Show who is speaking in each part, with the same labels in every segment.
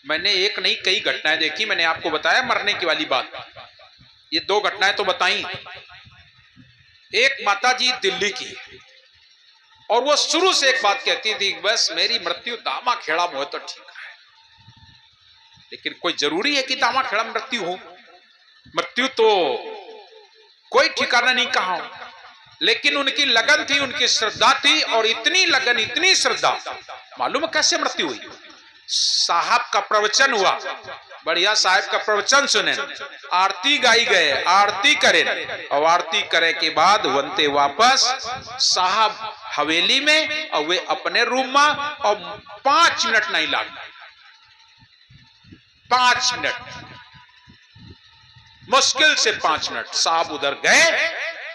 Speaker 1: मैंने एक नहीं कई घटनाएं देखी। मैंने आपको बताया मरने की वाली बात, ये 2 घटनाएं तो बताई। एक माता जी दिल्ली की, और वो शुरू से एक बात कहती थी, बस मेरी मृत्यु दामा खेड़ा में हो तो ठीक है। लेकिन कोई जरूरी है कि दामा खेड़ा में मृत्यु हो? मृत्यु तो कोई ठिकाना नहीं कहा हो, लेकिन उनकी लगन थी, उनकी श्रद्धा थी, और इतनी लगन इतनी श्रद्धा, मालूम है कैसे मृत्यु हुई? साहब का प्रवचन हुआ, बढ़िया साहब का प्रवचन सुने, आरती गाई गए, आरती करे, और आरती करे के बाद वंते वापस साहब हवेली में और वे अपने रूम में, और 5 मिनट नहीं लाग, 5 मिनट, मुश्किल से 5 मिनट साहब उधर गए,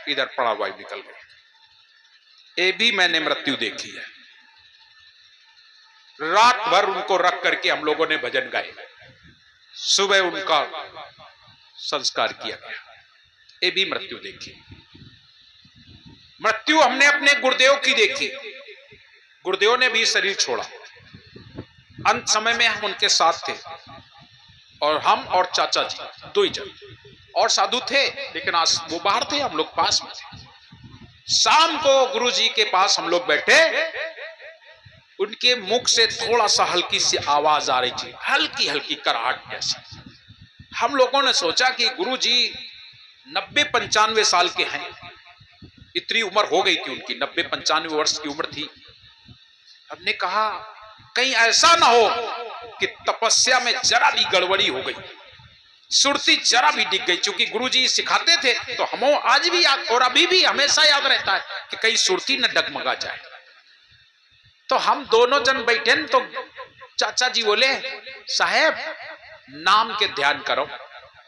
Speaker 1: इधर पड़ा हुआ निकल गए। ये भी मैंने मृत्यु देखी है। रात भर उनको रख करके हम लोगों ने भजन गाए, सुबह उनका संस्कार किया गया। ये भी मृत्यु देखी। मृत्यु हमने अपने गुरुदेव की देखी। गुरुदेव ने भी शरीर छोड़ा, अंत समय में हम उनके साथ थे, और हम और चाचा जी 2 ही जन, और साधु थे, लेकिन आज वो बाहर थे, हम लोग पास में थे। शाम को गुरु जी के पास हम लोग बैठे, उनके मुख से थोड़ा सा हल्की सी आवाज आ रही थी, हल्की हल्की कराहट जैसी। हम लोगों ने सोचा कि गुरु जी 90-95 साल के हैं, इतनी उम्र हो गई थी उनकी, 90-95 वर्ष की उम्र थी। हमने कहा कहीं ऐसा ना हो कि तपस्या में जरा भी गड़बड़ी हो गई, सुरती जरा भी डिग गई। चूंकि गुरुजी सिखाते थे तो हमें आज भी याद, और अभी भी हमेशा याद रहता है कि कहीं सुरती न डगमगा जाए। तो हम दोनों जन बैठे, तो चाचा जी बोले, साहेब नाम के ध्यान करो।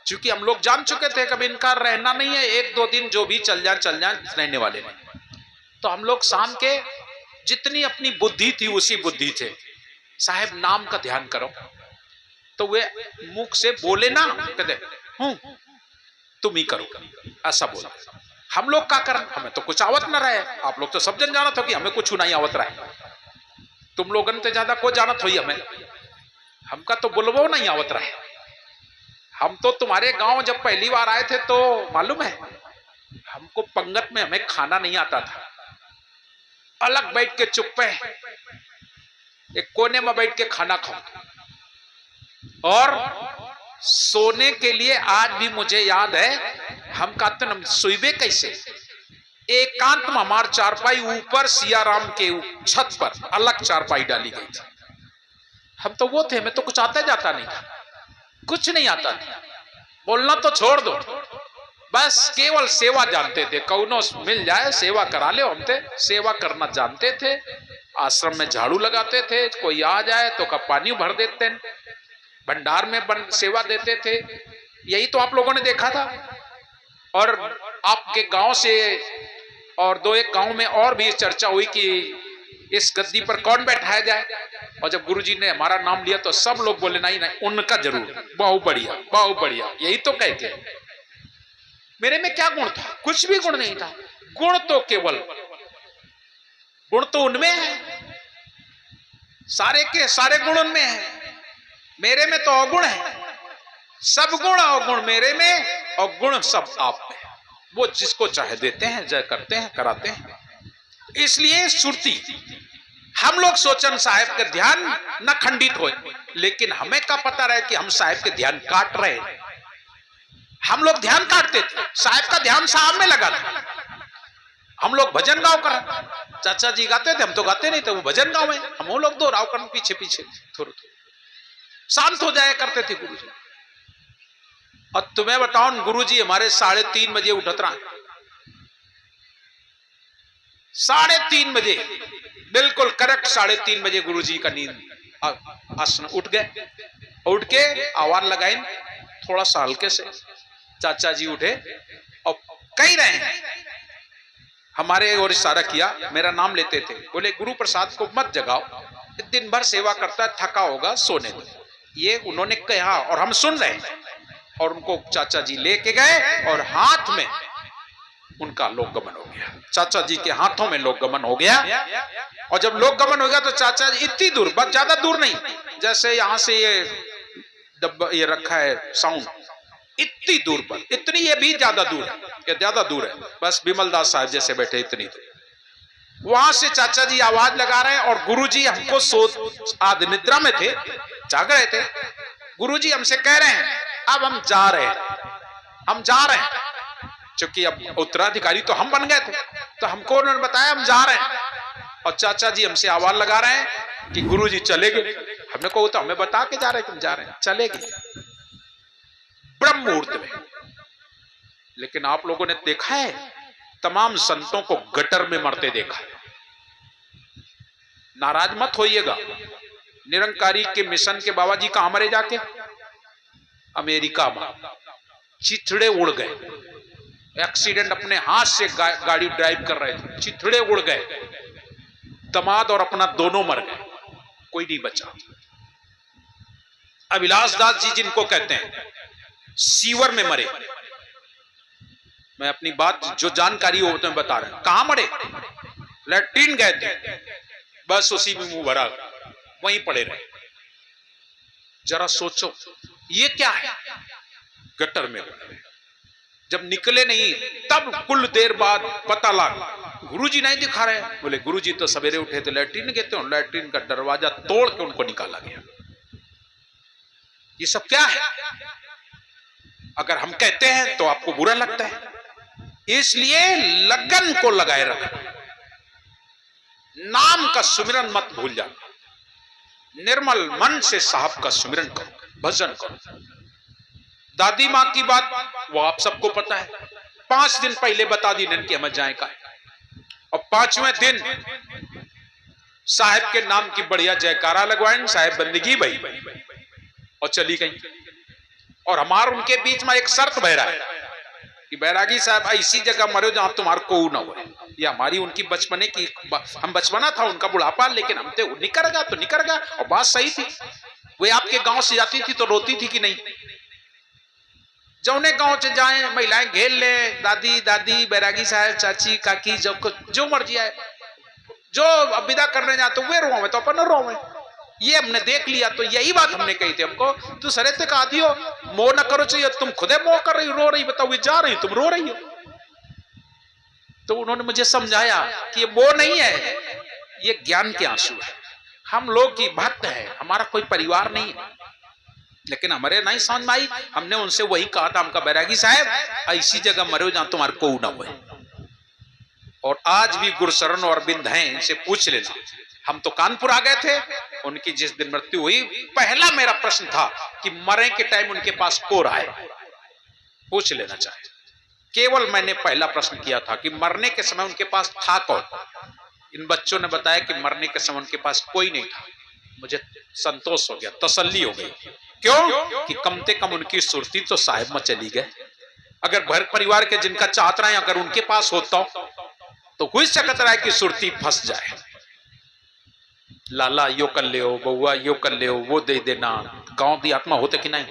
Speaker 1: चूंकि हम लोग जान चुके थे कभी इनका रहना नहीं है, 1-2 दिन जो भी चल जाए रहने वाले नहीं। तो हम लोग शाम के जितनी अपनी बुद्धि थी उसी बुद्धि थे, साहेब नाम का ध्यान करो। तो वे मुख से बोले ना, कहते तुम ही करो, ऐसा बोला। हम लोग क्या करें, हमें तो कुछ आवत ना रहे। आप लोग तो सब जन जाना था कि हमें कुछ नहीं आवत रहे, तुम लोगन तो ज्यादा को जानत हुई हमें, हमका तो बुलबो नहीं आवत रहे। हम तो तुम्हारे गांव जब पहली बार आए थे तो मालूम है, हमको पंगत में हमें खाना नहीं आता था, अलग बैठ के चुप्पे एक कोने में बैठ के खाना खाओ। और सोने के लिए आज भी मुझे याद है, हम कहते हैं सोइबे कैसे, एकांत में हमार चारपाई ऊपर सियाराम के छत पर अलग चारपाई डाली गई थी। हम तो वो थे, हमें तो कुछ आता जाता नहीं था, कुछ नहीं आता था, बोलना तो छोड़ दो, बस केवल सेवा जानते थे। कौनो मिल जाए सेवा करा ले, हम थे सेवा करना जानते थे। आश्रम में झाड़ू लगाते थे, कोई आ जाए तो कब पानी भर देते, भंडार में सेवा देते थे। यही तो आप लोगों ने देखा था। और आपके गांव से और 2-1 गांव में और भी चर्चा हुई कि इस गद्दी पर कौन बैठाया जाए, और जब गुरुजी ने हमारा नाम लिया तो सब लोग बोले नहीं नहीं उनका जरूर, बहुत बढ़िया बहुत बढ़िया, यही तो कहते। मेरे में क्या गुण था? कुछ भी गुण नहीं था। गुण तो केवल गुण तो उनमें है, सारे के सारे गुण उनमें है, मेरे में तो अवगुण है। सब गुण अवगुण मेरे में, और गुण सब आप में। वो जिसको चाहे देते हैं, जय करते हैं, कराते हैं। इसलिए सुरती हम लोग सोचन साहेब के ध्यान न खंडित हो, लेकिन हमें क्या पता रहे कि हम साहेब के ध्यान काट रहे हैं। हम लोग ध्यान काटते थे, साहेब का ध्यान साहब में लगा था। हम लोग भजन गाँव कर, चाचा जी गाते थे, हम तो गाते नहीं थे, वो भजन गाँव में, हम वो लोग दोहराव कर पीछे पीछे थोड़ा शांत हो जाया करते थे गुरुजी। और तुम्हें बताओ गुरुजी हमारे 3:30 बजे उठत रहा, 3:30 बजे, बिल्कुल करेक्ट 3:30 बजे गुरुजी का नींद आसन उठ गए। उठ के आवाज लगाई थोड़ा सा हल्के से, चाचा जी उठे और कह रहे हैं, हमारे और इशारा किया, मेरा नाम लेते थे, बोले गुरु प्रसाद को मत जगाओ, दिन भर सेवा करता है, थका होगा, सोने दो। ये उन्होंने कहा और हम सुन रहे हैं। और उनको चाचा जी लेके गए और हाथ में उनका लोक गमन हो गया। चाचा जी के हाथों में लोक गमन हो गया। और जब लोक गमन हो गया तो चाचा जी इतनी दूर, बस ज्यादा दूर नहीं, जैसे यहां से ये डब्बा ये रखा है साउंड, इतनी दूर पर, इतनी, ये भी ज्यादा दूर है, ये ज्यादा दूर है, बस बिमल दास साहब जैसे बैठे इतनी दूर। वहां से चाचा जी आवाज लगा रहे हैं और गुरुजी हमको आध निद्रा में थे, जाग रहे थे। गुरुजी हमसे कह रहे हैं अब हम जा रहे हैं, हम जा रहे हैं, क्योंकि अब उत्तराधिकारी तो हम बन गए थे, तो हमको उन्होंने बताया हम जा रहे हैं। और चाचा जी हमसे आवाज लगा रहे हैं कि गुरुजी चले गए। हमने कहा तो हमें बता के जा रहे हैं तुम जा रहे हैं, चले गए ब्रह्म मुहूर्त में। लेकिन आप लोगों ने देखा है तमाम संतों को गटर में मरते देखा है। नाराज मत होइएगा, निरंकारी के मिशन के बाबा जी कहां मरे जाके? अमेरिका में चिथड़े उड़ गए, एक्सीडेंट, अपने हाथ से गाड़ी ड्राइव कर रहे थे, चिथड़े उड़ गए, दमाद और अपना दोनों मर गए, कोई नहीं बचा। अभिलाष दास जी जिनको कहते हैं सीवर में मरे। मैं अपनी बात जो जानकारी हो तो मैं बता रहा हूं। कहां मरे? लैट्रिन गए थे, बस उसी में मुंह भरा, वहीं पड़े रहे। जरा सोचो ये क्या है? गटर में पड़े, जब निकले नहीं तब कुल देर बाद पता लगा गुरुजी नहीं दिखा रहे। बोले गुरुजी तो सवेरे उठे थे लैट्रिन गए थे, लैट्रिन का दरवाजा तोड़ के उनको निकाला गया। ये सब क्या है? अगर हम कहते हैं तो आपको बुरा लगता है, इसलिए लगन को लगाए रखो, नाम का सुमिरन मत भूल जाना, निर्मल मन से साहब का सुमिरन करो, भजन करो। दादी मां की बात वो आप सबको पता है, 5 दिन पहले बता दी नन की हमें जाए का, और 5वें दिन साहब के नाम की बढ़िया जयकारा लगवाएं, साहब बंदगी भाई, और चली गई। और हमार उनके बीच में एक शर्त बह रहा है कि बैरागी साहब ऐसी जगह मरो जहां तुम्हारे को ना हो। ये हमारी उनकी बचपने की, हम बचपना था उनका बुढ़ापा, लेकिन हम थे निकल गया तो निकल गया, और बात सही थी। वे आपके गांव से जाती थी तो रोती थी कि नहीं? जौने गांव से जाए महिलाएं घेर ले, दादी दादी बैरागी साहब, चाची काकी, जो मर्जी आए, जो विदा करने जाते वे रोवे तो अपन रोवे। ये हमने देख लिया, तो यही बात हमने कही थी हमको, तू सरे से कहा दियो मोह न करो चाहिए, तुम खुदे मोह कर रही, रो रही, बताओ ये जा रही तुम रो रही हो। तो उन्होंने मुझे समझाया कि ये मोह नहीं है, ये ज्ञान के आंसू है। हम लोग की भक्त है, हमारा कोई परिवार नहीं है, लेकिन हमारे नहीं समझ में आई। हमने उनसे वही कहा था, हमका बैरागी साहब ऐसी जगह मरो जहां तुम्हारे को ना हुए। और आज भी गुरुशरण और अरविंद हैं, इनसे पूछ लेना। हम तो कानपुर आ गए थे, उनकी जिस दिन मृत्यु हुई, पहला मेरा प्रश्न था कि मरे के टाइम उनके पास को रहा है, पूछ लेना चाहिए। केवल मैंने पहला प्रश्न किया था कि मरने के समय उनके पास था कौन। इन बच्चों ने बताया कि मरने के समय उनके पास कोई नहीं था। मुझे संतोष हो गया, तसल्ली हो गई। क्यों? कि कम से कम उनकी सुरती तो साहिब में चली गए। अगर घर परिवार के जिनका चाहत रहे अगर उनके पास होता तो हुई सकत रहा है कि सुरती फंस जाए। लाला यो कर ले, बउआ यो कर ले, वो दे देना। गांव दी आत्मा होते कि नहीं,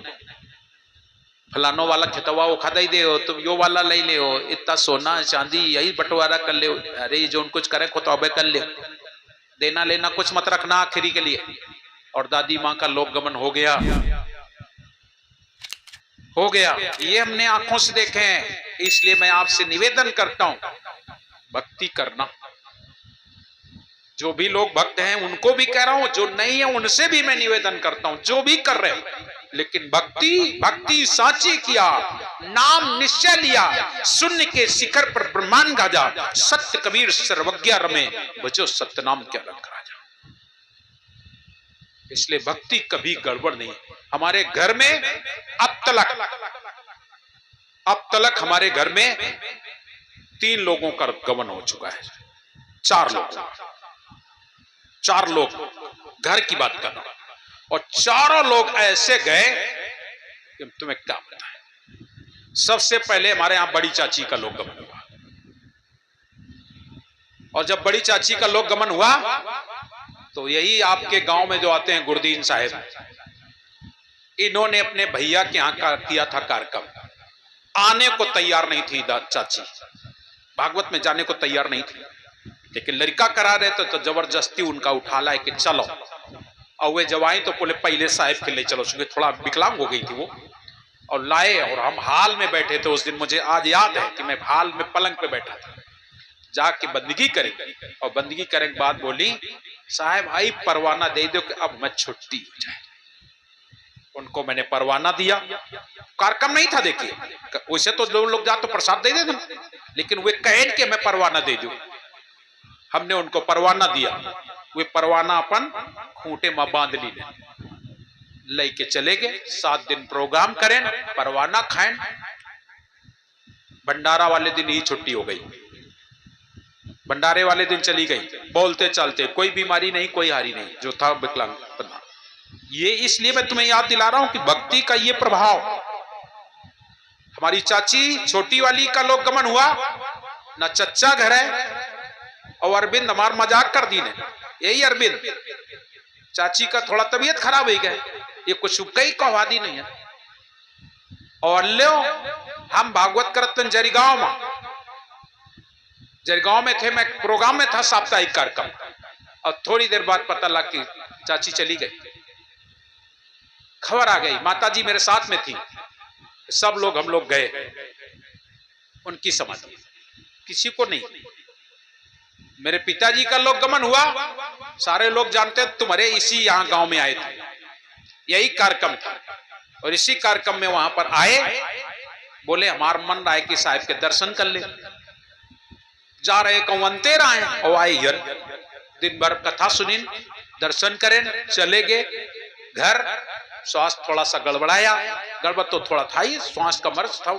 Speaker 1: फलानो वाला खेतवा वो खा दे हो, तुम यो वाला ले ले हो, इतना सोना चांदी यही बंटवारा कर ले। अरे जो कुछ करे खो तो अबे कर ले, देना लेना कुछ मत रखना आखिरी के लिए। और दादी माँ का लोक गमन हो गया, हो गया, ये हमने आंखों से देखे हैं। इसलिए मैं आपसे निवेदन करता हूं, भक्ति करना। जो भी लोग भक्त हैं उनको भी कह रहा हूं, जो नहीं है उनसे भी मैं निवेदन करता हूं, जो भी कर रहे हैं, लेकिन भक्ति साची किया, नाम निश्चय लिया, शून्य के शिखर पर ब्रह्मांड गाजा, सत्य कबीर सर्वज्ञ रमे, बजो सत्य नाम क्या रंग राजा। इसलिए भक्ति कभी गड़बड़ नहीं। हमारे घर में अब तलक हमारे घर में 3 लोगों का गमन हो चुका है, 4 लोग घर की बात कर रहा हूं, और चारों लोग ऐसे गए कि तुम्हें क्या बताएं। सबसे पहले हमारे यहां बड़ी चाची का लोक गमन हुआ, और जब बड़ी चाची का लोक गमन हुआ तो यही आपके गांव में जो आते हैं गुरदीन साहब, इन्होंने अपने भैया के यहां का किया था कार्यक्रम। आने को तैयार नहीं थी चाची, भागवत में जाने को तैयार नहीं थी, लेकिन लड़का करा रहे थे तो जबरदस्ती उनका उठा लाए कि चलो। और वे जब आई तो बोले पहले साहब के ले चलो, क्योंकि थोड़ा विकलांग हो गई थी वो, और लाए और हम हाल में बैठे थे उस दिन। मुझे आज याद है कि मैं हाल में पलंग पे बैठा था, जाके बंदगी करेंगे। और बंदगी करने के बाद बोली साहब आई परवाना दे दो कि अब मैं छुट्टी हो जाए। उनको मैंने परवाना दिया, कार्यक्रम नहीं था देखिए, वैसे तो लोग जा तो प्रसाद दे देते, लेकिन वे कह के मैं परवाना दे दूं। हमने उनको परवाना दिया, वे परवाना अपन खूंटे में बांध ली, लेके चले गए। 7 दिन प्रोग्राम करें, परवाना खाएं। भंडारा वाले दिन ही छुट्टी हो गई, भंडारे वाले दिन चली गई, बोलते चलते, कोई बीमारी नहीं, कोई हारी नहीं, जो था विकलांग। ये इसलिए मैं तुम्हें याद दिला रहा हूं कि भक्ति का ये प्रभाव। हमारी चाची छोटी वाली का लोक गमन हुआ ना, चच्चा घर है, और अरविंद हमार मजाक कर दी ने, यही अरविंद चाची का थोड़ा तबीयत खराब हो गया, ये कुछ कई कहवादी नहीं है। और लो हम भागवत करतन जरीगांव में थे, मैं प्रोग्राम में था, साप्ताहिक कार्यक्रम, और थोड़ी देर बाद पता लगा कि चाची चली गई। खबर आ गई, माताजी मेरे साथ में थी, सब लोग हम लोग गए उनकी समाधि, किसी को नहीं। मेरे पिताजी का लोक गमन हुआ, सारे लोग जानते तुम्हारे इसी यहां गांव में आए थे, यही कार्यक्रम था, और इसी कार्यक्रम में वहां पर आए, बोले हमारा मन रहा है कि साहब के दर्शन कर ले। जा रहे कंवंतेर आए और आए यार, दिन भर कथा सुनी, दर्शन करें, चले गए घर। स्वास्थ्य थोड़ा सा गड़बड़ाया, गड़बड़ तो थोड़ा था ही, श्वास का मर्ज था।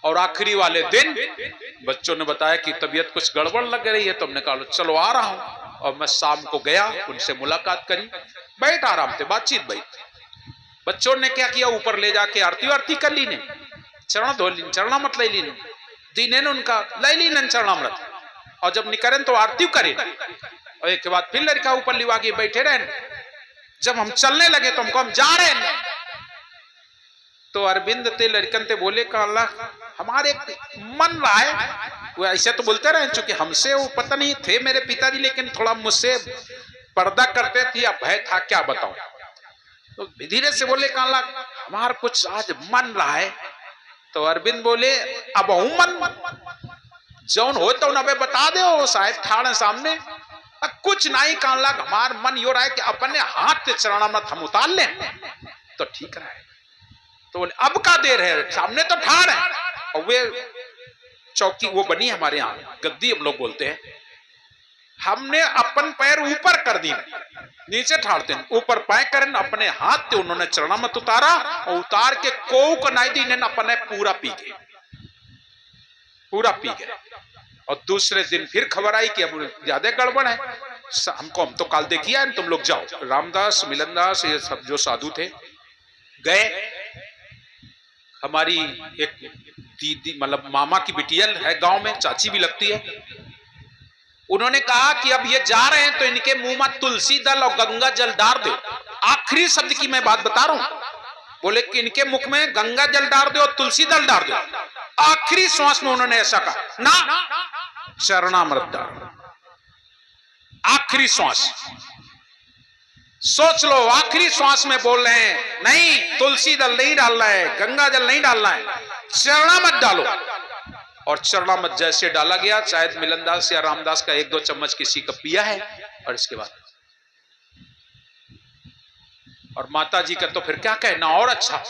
Speaker 1: और आखिरी वाले दिन बच्चों ने बताया कि तबीयत कुछ गड़बड़ लग रही है, तो हमने कहा चलो आ रहा हूं। और मैं शाम को गया, उनसे मुलाकात करी, बैठ आराम से बातचीत भाई। बच्चों ने क्या किया, ऊपर ले जाके आरती कर ली ने, चरण धो ली, चरणामृत ले ली, दीने ने उनका ले ली न चरणामृत। और जब निकरें तो आरती करें, और एक के बाद फिर लड़का ऊपर लिवा के बैठे रहे। जब हम चलने लगे तो हमको हम जा रहे हैं, तो अरविंद ते लड़कन ते बोले का अल्लाह हमारे मन रहा है, वो ऐसे तो बोलते रहे, चूंकि हमसे वो पता नहीं थे मेरे पिताजी, लेकिन थोड़ा मुझसे पर्दा करते थे या भय था, क्या बताऊं। तो धीरे से बोले का अल्लाह हमारा कुछ आज मन रहा है। तो अरविंद बोले अब मन जौन हो तो न बता दो, साहब ठाणे सामने कुछ नहीं कहने लग, हमार मन यो रहा है कि अपने हाथ से चरणामृत हम उतार लें तो ठीक रहा है। तो बोले अब का देर है, सामने तो ठाड़ है, और वे चौकी वो बनी हमारे यहाँ गद्दी हम लोग बोलते हैं, हमने अपन पैर ऊपर कर दी, नीचे ठाड़ते हैं, ऊपर पैर करें, अपने हाथ से उन्होंने चरणामृत उतारा, और उतार के कोऊ को नहीं दी, अपने पूरा पी गए, पूरा पी गए। और दूसरे दिन फिर खबर आई कि अब ज्यादा गड़बड़ है, हम तो काल देखिए, तुम लोग जाओ। रामदास, मिलनदास, ये सब जो साधु थे गए। हमारी एक दीदी मतलब मामा की बिटिया है गांव में, चाची भी लगती है, उन्होंने कहा कि अब ये जा रहे हैं तो इनके मुंह में तुलसी दल और गंगा जल डाल दो। आखिरी शब्द की मैं बात बता रहा हूं, बोले कि इनके मुख में गंगा जल डाल दो और तुलसी दल डाल दो। आखिरी श्वास में उन्होंने ऐसा कहा, ना चरणामृत डाल, आखिरी श्वास। सोच लो, आखिरी श्वास में बोल रहे हैं नहीं तुलसी दल नहीं डालना है, गंगा जल नहीं डालना है, चरणामृत डालो। और चरणामृत जैसे डाला गया, शायद मिलनदास या रामदास का 1-2 चम्मच किसी का पिया है, और इसके बाद और माता जी का तो फिर क्या कहना, और अच्छा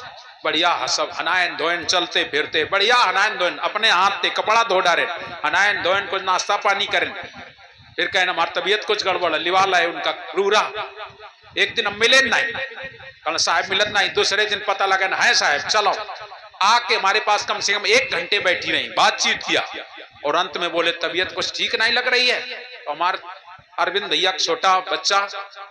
Speaker 1: बढ़िया सब हनायन धोयन चलते फिरते, बढ़िया हनायन धोयन, अपने हाथ से कपड़ा धो डाले, हनायन धोयन कुछ नाश्ता पानी करें, फिर कहना हमारी तबीयत कुछ गड़बड़ है, लिवाला है उनका रूरा। एक दिन हम मिले नहीं, कहना साहब मिलन नहीं, दूसरे दिन पता लगा ना है साहब, चलो आके हमारे पास कम से कम 1 घंटे बैठी रही, बातचीत किया, और अंत में बोले तबीयत कुछ ठीक नहीं लग रही है। तो हमारे अरविंद भैया छोटा बच्चा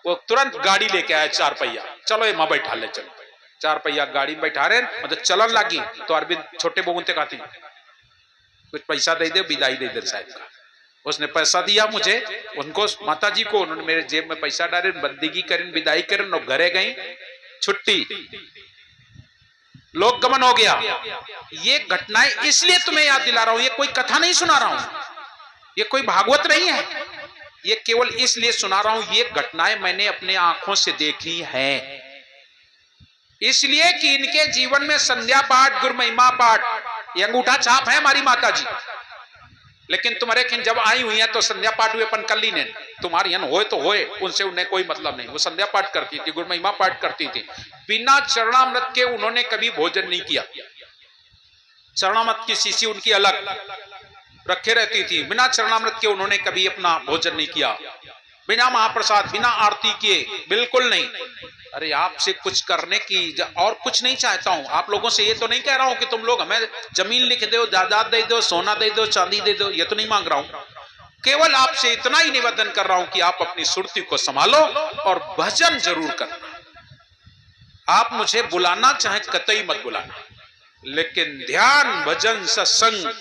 Speaker 1: वो तुरंत गाड़ी लेके आया 4 पहिया, चलो ये मां बैठा ले, चलो 4 पहिया गाड़ी में बैठा रहे, मतलब चलन लगी। तो अरविंद छोटे बबूते कहती कुछ पैसा दे दे, विदाई दे दे साहब का। उसने पैसा दिया मुझे, उनको माता जी को, उन्होंने मेरे जेब में पैसा डाले, बंदगी करें, विदाई करें, और घरे गई, छुट्टी, लोक गमन हो गया। ये घटनाएं इसलिए तुम्हें याद दिला रहा हूं, ये कोई कथा नहीं सुना रहा हूं, ये कोई भागवत नहीं है, ये केवल इसलिए सुना रहा हूं, ये घटनाएं मैंने अपने आंखों से देखी हैं, इसलिए कि इनके जीवन में संध्या पाठ, गुरु महिमा पाठ, ये अंगूठा छाप है हमारी माता जी। लेकिन तुम्हारे खिन जब आई हुई है तो संध्या पाठ हुए अपन कर ली ने, तुम्हारी यन होए तो होए, उनसे उन्हें कोई मतलब नहीं। वो संध्या पाठ करती थी, गुरु महिमा पाठ करती थी, बिना चरणामृत के उन्होंने कभी भोजन नहीं किया। चरणामृत की शीशी उनकी अलग रखे रहती थी, बिना चरणामृत के उन्होंने कभी अपना भोजन नहीं किया, बिना महाप्रसाद, बिना आरती किए, बिल्कुल नहीं। अरे आपसे कुछ करने की और कुछ नहीं चाहता हूं, आप लोगों से ये तो नहीं कह रहा हूं कि तुम लोग हमें जमीन लिख दो, जायदाद दे दो, सोना दे दो, चांदी दे दो, ये तो नहीं मांग रहा हूं। केवल आपसे इतना ही निवेदन कर रहा हूं कि आप अपनी सुरती को संभालो और भजन जरूर करना। आप मुझे बुलाना चाहे कतई मत बुलाना, लेकिन ध्यान, भजन, सत्संग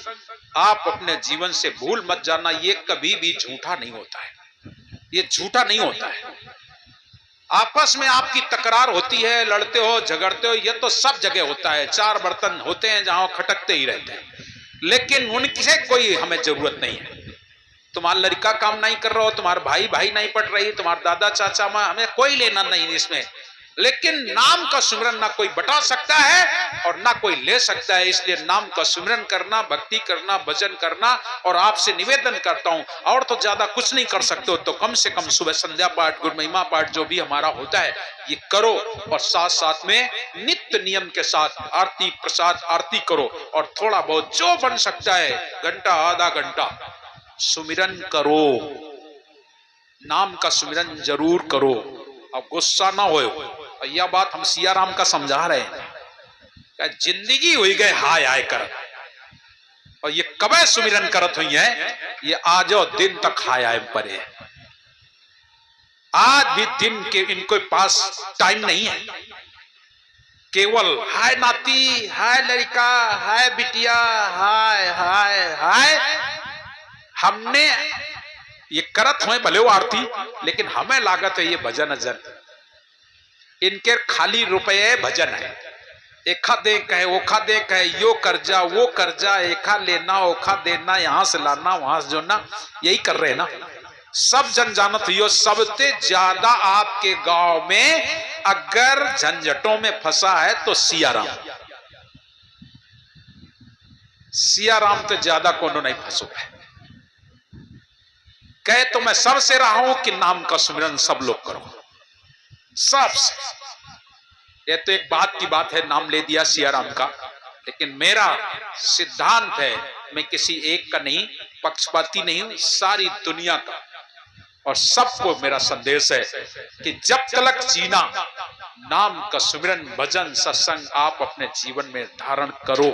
Speaker 1: आप अपने जीवन से भूल मत जाना। ये कभी भी झूठा नहीं होता है, ये झूठा नहीं होता है। आपस में आपकी तकरार होती है, लड़ते हो, झगड़ते हो, ये तो सब जगह होता है। चार बर्तन होते हैं जहां खटकते ही रहते हैं, लेकिन उनसे कोई हमें जरूरत नहीं है। तुम्हारा लड़का काम नहीं कर रहा हो, तुम्हारे भाई भाई नहीं पढ़ रही, तुम्हारे दादा चाचा माँ, हमें कोई लेना नहीं इसमें। लेकिन नाम का सुमिरन ना कोई बता सकता है और ना कोई ले सकता है, इसलिए नाम का सुमिरन करना, भक्ति करना, भजन करना। और आपसे निवेदन करता हूं, और तो ज्यादा कुछ नहीं कर सकते हो तो कम से कम सुबह संध्या पाठ, गुरु महिमा पाठ जो भी हमारा होता है ये करो, और साथ साथ में नित्य नियम के साथ आरती प्रसाद आरती करो, और थोड़ा बहुत जो बन सकता है, घंटा आधा घंटा सुमिरन करो, नाम का सुमिरन जरूर करो। अब गुस्सा ना हो, यह बात हम सिया राम का समझा रहे हैं। जिंदगी हुई गए हाय हाय कर, और ये कबे सुमिरन करत हुई है, ये आजो दिन तक हाय हाय परे। आज भी दिन के इनको पास टाइम नहीं है, केवल हाय नाती, हाय लड़का, हाय बिटिया, हाय हाय हाय। हमने ये करत हुए भले वो आरती, लेकिन हमें लागत है ये भजन अजन, इनके खाली रुपये भजन है। एखा दे कहे, ओखा दे कहे, यो कर्जा वो कर्जा, एखा लेना ओखा देना, यहां से लाना वहां से जोड़ना, यही कर रहे हैं ना। सब जन जानत हो, सबसे ज्यादा आपके गांव में अगर झंझटों में फंसा है तो सिया राम, सिया राम तो ज्यादा कोनो नहीं फंसो है। कहे तो मैं सबसे रहा हूं कि नाम का सुमिरन सब लोग करो, सबसे। ये तो एक बात की बात है, नाम ले दिया सिया राम का, लेकिन मेरा सिद्धांत है, मैं किसी एक का नहीं, पक्षपाती नहीं हूं, सारी दुनिया का। और सबको मेरा संदेश है कि जब तक जीना, नाम का सुमिरन भजन सत्संग आप अपने जीवन में धारण करो।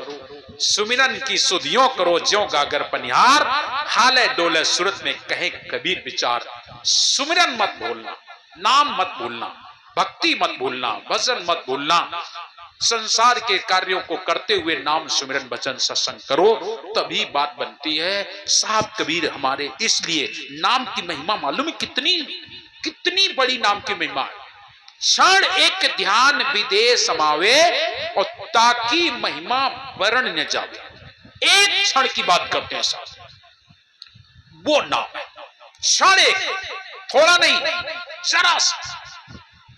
Speaker 1: सुमिरन की सुधियों करो ज्यों गागर पनिहार, हाले डोले सूरत में कहे कबीर विचार। सुमिरन मत भूलना, नाम मत भूलना, भक्ति मत भूलना, भजन मत भूलना। संसार के कार्यों को करते हुए नाम सुमिरन भजन सत्संग करो, तभी बात बनती है। साहब कबीर हमारे, इसलिए नाम की महिमा मालूम है कितनी कितनी बड़ी नाम की महिमा है। क्षण एक ध्यान विदेश समावे, और ताकि महिमा वर्ण न जावे। एक क्षण की बात करते हैं साहब, वो नाम है। क्षण एक, थोड़ा नहीं, जरा सा।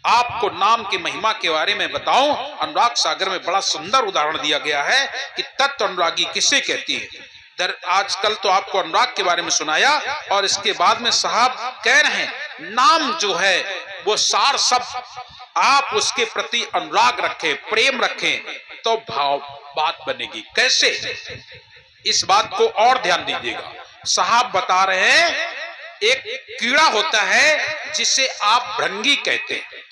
Speaker 1: आपको नाम की महिमा के बारे में बताऊं, अनुराग सागर में बड़ा सुंदर उदाहरण दिया गया है कि तत्व अनुरागी किसे कहती है। आजकल तो आपको अनुराग के बारे में सुनाया, और इसके बाद में साहब कह रहे हैं नाम जो है वो सार सब, आप उसके प्रति अनुराग रखें, प्रेम रखें, तो भाव बात बनेगी। कैसे, इस बात को और ध्यान दीजिएगा। साहब बता रहे हैं, एक कीड़ा होता है जिसे आप भृंगी कहते हैं,